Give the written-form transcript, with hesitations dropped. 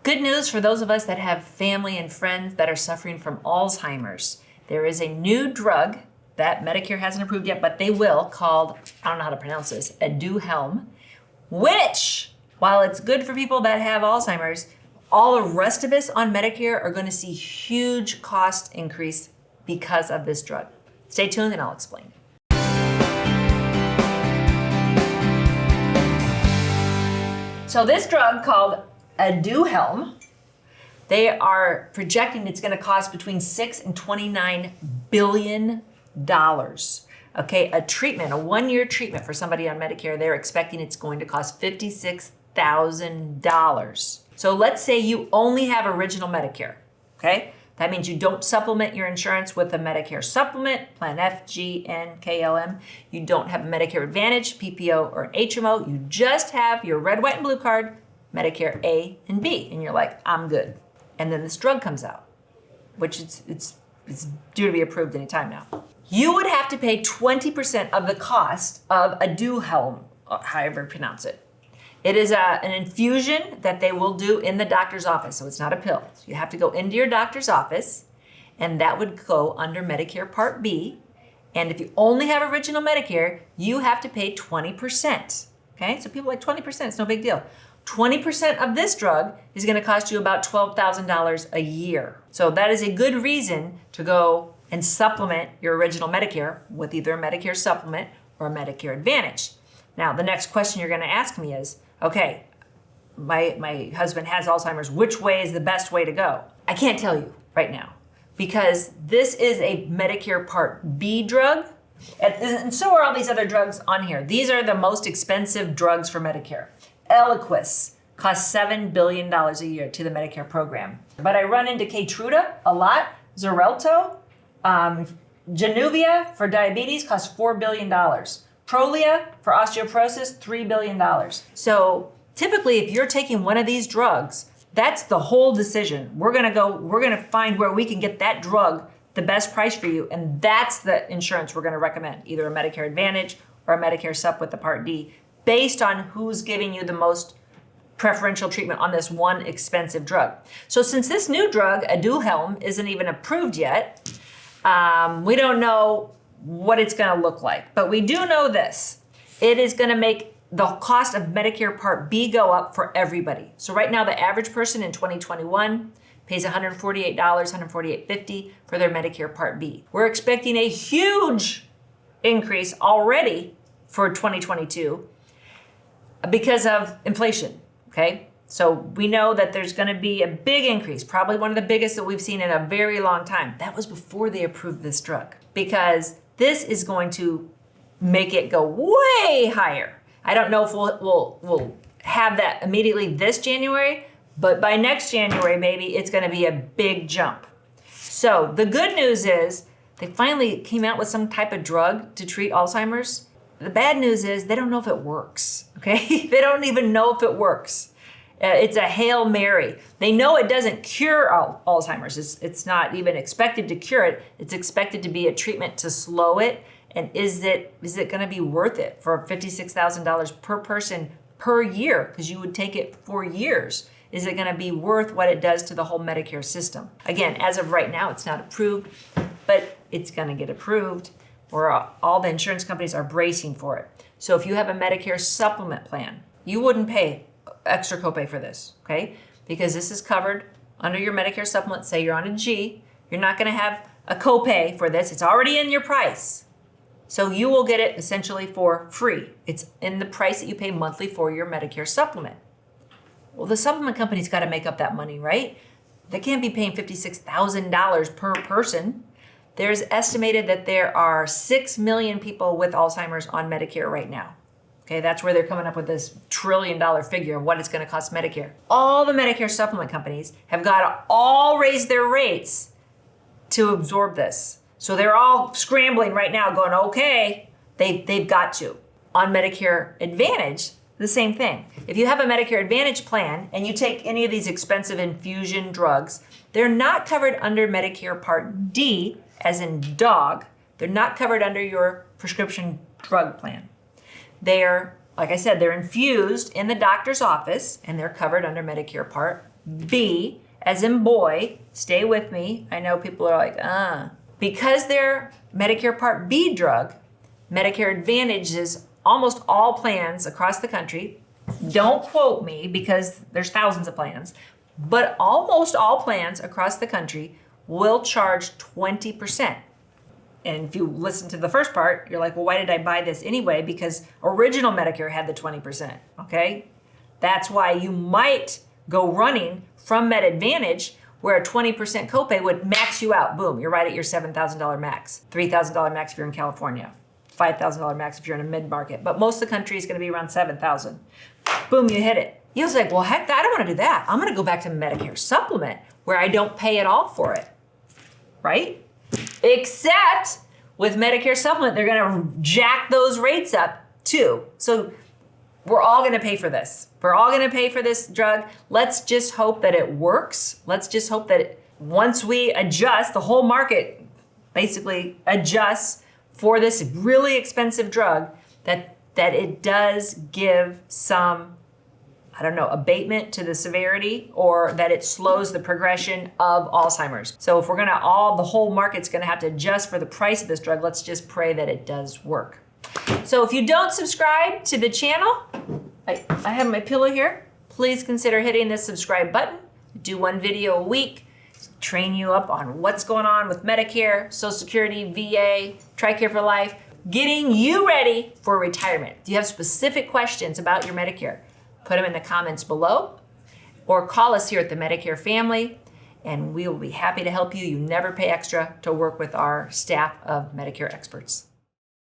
Good news for those of us that have family and friends that are suffering from Alzheimer's. There is a new drug that Medicare hasn't approved yet, but they will, called, I don't know how to pronounce this, Aduhelm, which, while it's good for people that have Alzheimer's, all the rest of us on Medicare are going to see huge cost increase because of this drug. Stay tuned and I'll explain. So this drug called Aduhelm, they are projecting it's going to cost between $6 and $29 billion. Okay, a treatment, a 1-year treatment for somebody on Medicare, they're expecting it's going to cost $56,000. So let's say you only have original Medicare, okay? That means you don't supplement your insurance with a Medicare supplement, Plan F, G, N, K, L, M. You don't have a Medicare Advantage, PPO, or an HMO. You just have your red, white, and blue card, Medicare A and B, and you're like, I'm good. And then this drug comes out, which it's due to be approved anytime now. You would have to pay 20% of the cost of Aduhelm, however you pronounce it. It is an infusion that they will do in the doctor's office, so it's not a pill. So you have to go into your doctor's office, and that would go under Medicare Part B. And if you only have original Medicare, you have to pay 20%. Okay, so people are like 20%, it's no big deal. 20% of this drug is going to cost you about $12,000 a year. So that is a good reason to go and supplement your original Medicare with either a Medicare supplement or a Medicare Advantage. Now, the next question you're going to ask me is, okay, my husband has Alzheimer's. Which way is the best way to go? I can't tell you right now because this is a Medicare Part B drug. And so are all these other drugs on here. These are the most expensive drugs for Medicare. Eliquis costs $7 billion a year to the Medicare program. But I run into Keytruda a lot, Xarelto, Januvia for diabetes costs $4 billion. Prolia for osteoporosis, $3 billion. So typically, if you're taking one of these drugs, that's the whole decision. We're gonna find where we can get that drug the best price for you, and that's the insurance we're gonna recommend, either a Medicare Advantage or a Medicare Sup with the Part D, based on who's giving you the most preferential treatment on this one expensive drug. So since this new drug, Aduhelm, isn't even approved yet, we don't know what it's gonna look like, but we do know this. It is gonna make the cost of Medicare Part B go up for everybody. So right now, the average person in 2021 pays $148, $148.50 for their Medicare Part B. We're expecting a huge increase already for 2022 because of inflation, okay? So we know that there's gonna be a big increase, probably one of the biggest that we've seen in a very long time. That was before they approved this drug, because this is going to make it go way higher. I don't know if we'll have that immediately this January, but by next January, maybe it's gonna be a big jump. So the good news is they finally came out with some type of drug to treat Alzheimer's. The bad news is they don't know if it works, okay? They don't even know if it works. It's a Hail Mary. They know it doesn't cure Alzheimer's. It's not even expected to cure it. It's expected to be a treatment to slow it. And is it gonna be worth it for $56,000 per person per year? Because you would take it for years. Is it gonna be worth what it does to the whole Medicare system? Again, as of right now, it's not approved, but it's gonna get approved, or all the insurance companies are bracing for it. So if you have a Medicare supplement plan, you wouldn't pay extra copay for this, okay? Because this is covered under your Medicare supplement. Say you're on a G, you're not gonna have a copay for this. It's already in your price. So you will get it essentially for free. It's in the price that you pay monthly for your Medicare supplement. Well, the supplement company's gotta make up that money, right? They can't be paying $56,000 per person. There's estimated that there are 6 million people with Alzheimer's on Medicare right now. Okay, that's where they're coming up with this $1 trillion figure of what it's gonna cost Medicare. All the Medicare supplement companies have got to all raise their rates to absorb this. So they're all scrambling right now going, okay, they've got to. On Medicare Advantage, the same thing. If you have a Medicare Advantage plan and you take any of these expensive infusion drugs, they're not covered under Medicare Part D, as in dog. They're not covered under your prescription drug plan. They're, like I said, they're infused in the doctor's office and they're covered under Medicare Part B, as in boy, stay with me. I know people are like, Because they're Medicare Part B drug, Medicare Advantage is almost all plans across the country. Don't quote me because there's thousands of plans, but almost all plans across the country will charge 20%. And if you listen to the first part, you're like, well, why did I buy this anyway? Because original Medicare had the 20%, okay? That's why you might go running from Med Advantage where a 20% copay would max you out. Boom, you're right at your $7,000 max, $3,000 max if you're in California, $5,000 max if you're in a mid-market. But most of the country is gonna be around 7,000. Boom, you hit it. You was like, well, heck, I don't wanna do that. I'm gonna go back to Medicare Supplement where I don't pay at all for it, right? Except with Medicare Supplement, they're gonna jack those rates up too. So we're all gonna pay for this. We're all gonna pay for this drug. Let's just hope that it works. Let's just hope that once we adjust, the whole market basically adjusts for this really expensive drug, that it does give some, I don't know, abatement to the severity, or that it slows the progression of Alzheimer's. So if we're gonna the whole market's gonna have to adjust for the price of this drug, let's just pray that it does work. So if you don't subscribe to the channel, I have my pillow here, please consider hitting the subscribe button. Do one video a week, train you up on what's going on with Medicare, Social Security, VA, TRICARE for Life, getting you ready for retirement. Do you have specific questions about your Medicare? Put them in the comments below, or call us here at the Medicare Family, and we will be happy to help you. You never pay extra to work with our staff of Medicare experts.